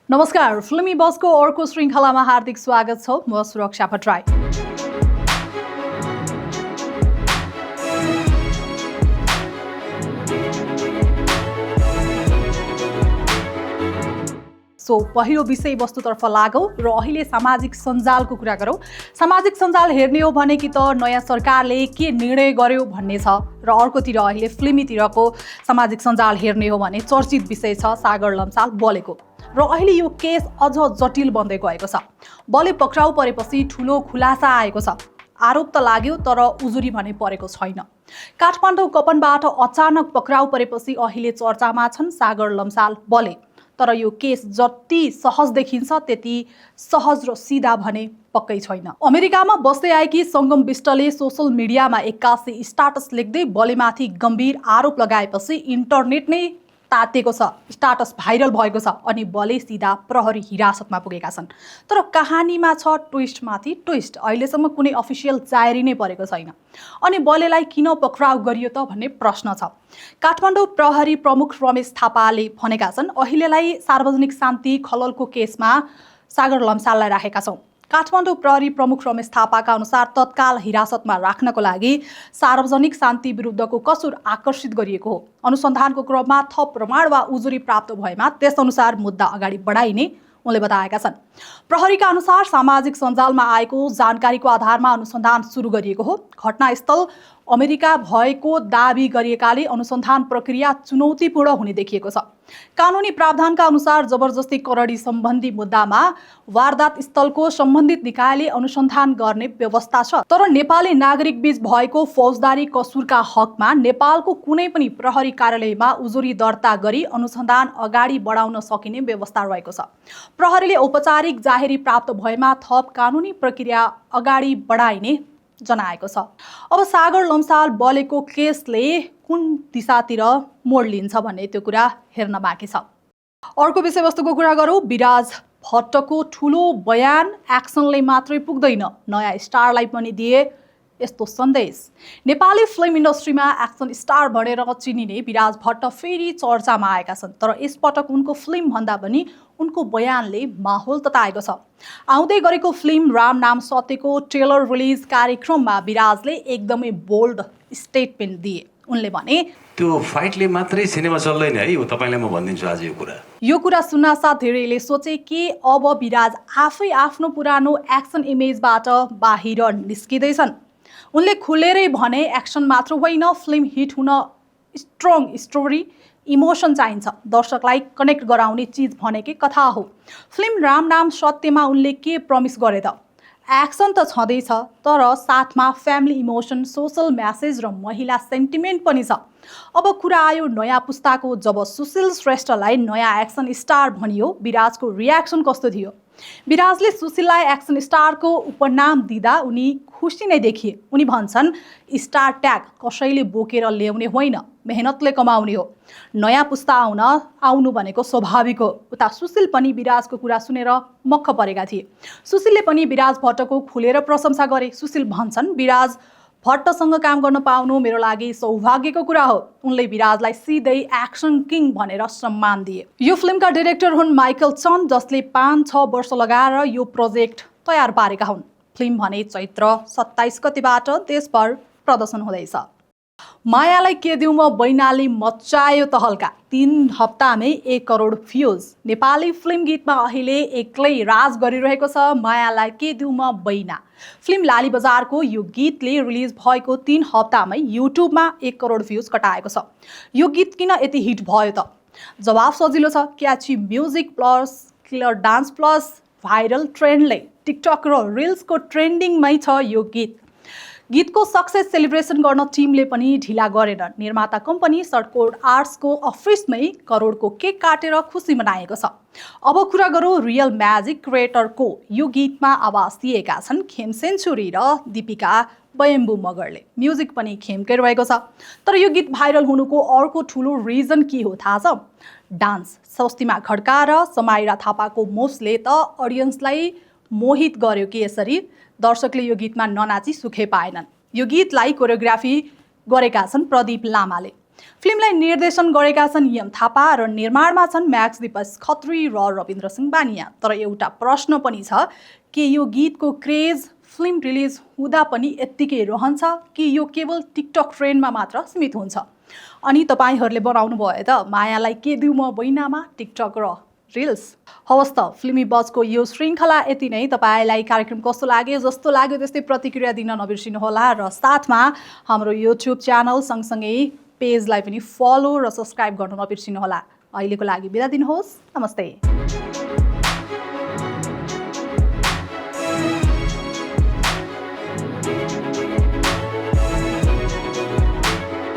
नमस्कार, फिल्मी बसको अर्को श्रृङ्खलामा हार्दिक स्वागत छ। म सुरक्षा भट्टराई। पहिलो विषयवस्तुतर्फ लागौँ र अहिले सामाजिक सञ्जालको कुरा गरौँ। सामाजिक सञ्जाल हेर्ने हो भने कि त नयाँ सरकारले के निर्णय गर्यो भन्ने छ र अर्कोतिर अहिले फिल्मीतिरको सामाजिक सञ्जाल हेर्ने हो भने चर्चित विषय छ सागर लम्साल बलेको। र अहिले यो केस अझ जटिल बन्दै गएको छ। बले पक्राउ परेपछि ठुलो खुलासा आएको छ। आरोप त लाग्यो तर उजुरी भने परेको छैन। काठमाडौँ कपनबाट अचानक पक्राउ परेपछि अहिले चर्चामा छन् सागर लम्साल बले। तर यो केस जति सहज देखिन्छ त्यति सहज र सिधा भने पक्कै छैन। अमेरिकामा बस्दै आएकी सङ्गम बिष्टले सोसल मिडियामा 81 स्टाटस लेख्दै बलेमाथि गम्भीर आरोप लगाएपछि इन्टरनेट नै तातेको छ। स्टाटस भाइरल भएको छ अनि बले सिधा प्रहरी हिरासतमा पुगेका छन्। तर कहानीमा छ ट्विस्टमाथि ट्विस्ट। अहिलेसम्म कुनै अफिसियल जाहेरी नै परेको छैन। अनि बलेलाई किन पक्राउ गरियो त भन्ने प्रश्न छ। काठमाडौँ प्रहरी प्रमुख रमेश थापाले भनेका छन्, अहिलेलाई सार्वजनिक शान्ति खललको केसमा सागर लम्साललाई राखेका छौँ। काठमाडौँ प्रहरी प्रमुख रमेश थापाका अनुसार तत्काल हिरासतमा राख्नको लागि सार्वजनिक शान्ति विरुद्धको कसुर आकर्षित गरिएको हो। अनुसन्धानको क्रममा थप प्रमाण वा उजुरी प्राप्त भएमा त्यसअनुसार मुद्दा अगाडि बढाइने उनले बताएका छन्। प्रहरीका अनुसार सामाजिक सञ्जालमा आएको जानकारीको आधारमा अनुसन्धान सुरु गरिएको हो। घटनास्थल अमेरिका भएको दाबी गरिएकाले अनुसन्धान प्रक्रिया चुनौतीपूर्ण हुने देखिएको छ। कानुनी प्रावधानका अनुसार जबरजस्ती करडी सम्बन्धी मुद्दामा वारदात स्थलको सम्बन्धित निकायले अनुसन्धान गर्ने व्यवस्था छ। तर नेपाली नागरिक बीच भएको फौजदारी कसुरका हकमा नेपालको कुनै पनि प्रहरी कार्यालयमा उजुरी दर्ता गरी अनुसन्धान अगाडि बढाउन सकिने व्यवस्था रहेको छ। प्रहरीले औपचारिक जाहेरी प्राप्त भएमा थप कानुनी प्रक्रिया अगाडि बढाइने जनाएको छ। अब सागर लम्साल बलेको केसले कुन दिशातिर मोड लिन्छ भन्ने त्यो कुरा हेर्न बाँकी छ। अर्को विषयवस्तुको कुरा गरौँ। विराज भट्टको ठुलो बयान एक्सनले मात्रै पुग्दैन, नयाँ स्टारलाई पनि दिए यस्तो सन्देश। नेपाली फिल्म इन्डस्ट्रीमा एक्सन स्टार भनेर चिनिने विराज भट्ट फेरि चर्चामा आएका छन्। तर यसपटक उनको फिल्म भन्दा पनि उनको बयानले माहौल तताएको छ। आउँदै गरेको फिल्म राम नाम सत्यको ट्रेलर रिलिज कार्यक्रममा विराजले एकदमै बोल्ड स्टेटमेन्ट दिए। उनले भने, त्यो फाइटले मात्रै सिनेमा चल्दैन है, यो तपाईलाई म भनिदिन्छु आज यो कुरा सुन्नासाथ धेरैले सोचे कि अब विराज आफै आफ्नो पुरानो एक्सन इमेजबाट बाहिर निस्किँदैछन्। उनले खुलेरै भने, एक्सन मात्र होइन, फिल्म हिट हुन स्ट्रङ स्टोरी इमोसन चाहिन्छ। दर्शकलाई कनेक्ट गराउने चिज भनेकै कथा हो। फिल्म राम नाम सत्यमा उनले के प्रमिस गरे त? एक्सन त छँदैछ तर साथमा फ्यामिली इमोसन, सोसल म्यासेज र महिला सेन्टिमेन्ट पनि छ। अब कुरा आयो नयाँ पुस्ताको। जब सुशील श्रेष्ठलाई नयाँ एक्सन स्टार भनियो, विराजको रियाक्सन कस्तो थियो? विराजले सुशीललाई एक्सन स्टारको उपनाम दिँदा उनी खुसी नै देखिए। उनी भन्छन्, स्टार ट्याग कसैले बोकेर ल्याउने होइन, मेहनतले कमाउने हो। नयाँ पुस्ता आउनु भनेको स्वाभाविक हो। उता सुशील पनि विराजको कुरा सुनेर मक्ख परेका थिए। सुशीलले पनि विराज भट्टको खुलेर प्रशंसा गरे। सुशील भन्छन्, विराज भट्टसँग काम गर्न पाउनु मेरो लागि सौभाग्यको कुरा हो। उनले विराजलाई सिधै एक्सन किङ भनेर सम्मान दिए। यो फिल्मका डाइरेक्टर हुन् माइकल चन, जसले 5-6 वर्ष लगाएर यो प्रोजेक्ट तयार पारेका हुन्। फिल्म भने चैत्र 27 गतिबाट देशभर प्रदर्शन हुँदैछ। मायालाई के दिउँ म बैनाले मचायो तहल्का। 3 हप्तामै 1 करोड भ्युज। नेपाली फिल्म गीतमा अहिले एक्लै राज गरिरहेको छ मायालाई के दिउँ म बैना। फिल्म लाली बजारको यो गीतले रिलिज भएको 3 हप्तामै युट्युबमा 1 करोड भ्युज कटाएको छ। यो गीत किन यति हिट भयो त? जवाफ सजिलो छ। Catchy music plus killer dance plus viral ट्रेन्डले टिकटक र रिल्सको ट्रेन्डिङमै छ यो गीत। गीतको सक्सेस सेलिब्रेसन गर्न टिमले पनि ढिला गरेन। निर्माता कम्पनी सर्टकोड आर्ट्सको अफिसमै करोडको केक काटेर खुसी मनाएको छ। अब कुरा गरौँ रियल म्याजिक क्रिएटरको। यो गीतमा आवाज दिएका छन् खेम सेन्चुरी र दीपिका बयम्बु मगरले। म्युजिक पनि खेमकै रहेको छ। तर यो गीत भाइरल हुनुको अर्को ठुलो रिजन के हो थाहा छ? डान्स। स्वस्तिमा खड्का र समाइरा थापाको मोसले त अडियन्सलाई मोहित गर्यो कि यसरी दर्शकले यो गीतमा ननाची सुखै पाएनन्। यो गीतलाई कोरियोग्राफी गरेका छन् प्रदीप लामाले। फिल्मलाई निर्देशन गरेका छन् यम थापा र निर्माणमा छन् म्याक्स दिपस खत्री र रविन्द्र सिंह बानिया। तर एउटा प्रश्न पनि छ, के यो गीतको क्रेज फिल्म रिलिज हुँदा पनि यत्तिकै रहन्छ कि यो केवल टिकटक ट्रेन्डमा मात्र सीमित हुन्छ? अनि तपाईँहरूले बनाउनु भयो त मायालाई के दिउँ म बैनामा टिकटक र रिल्स। हवस् त, फिल्मी बजको यो श्रृङ्खला यति नै। तपाईँलाई कार्यक्रम कस्तो लाग्यो? जस्तो लाग्यो त्यस्तै प्रतिक्रिया दिन नबिर्सिनुहोला र साथमा हाम्रो युट्युब च्यानल सँगसँगै पेजलाई पनि फलो र सब्सक्राइब गर्न नबिर्सिनुहोला। अहिलेको लागि बिदा दिनुहोस्। नमस्ते।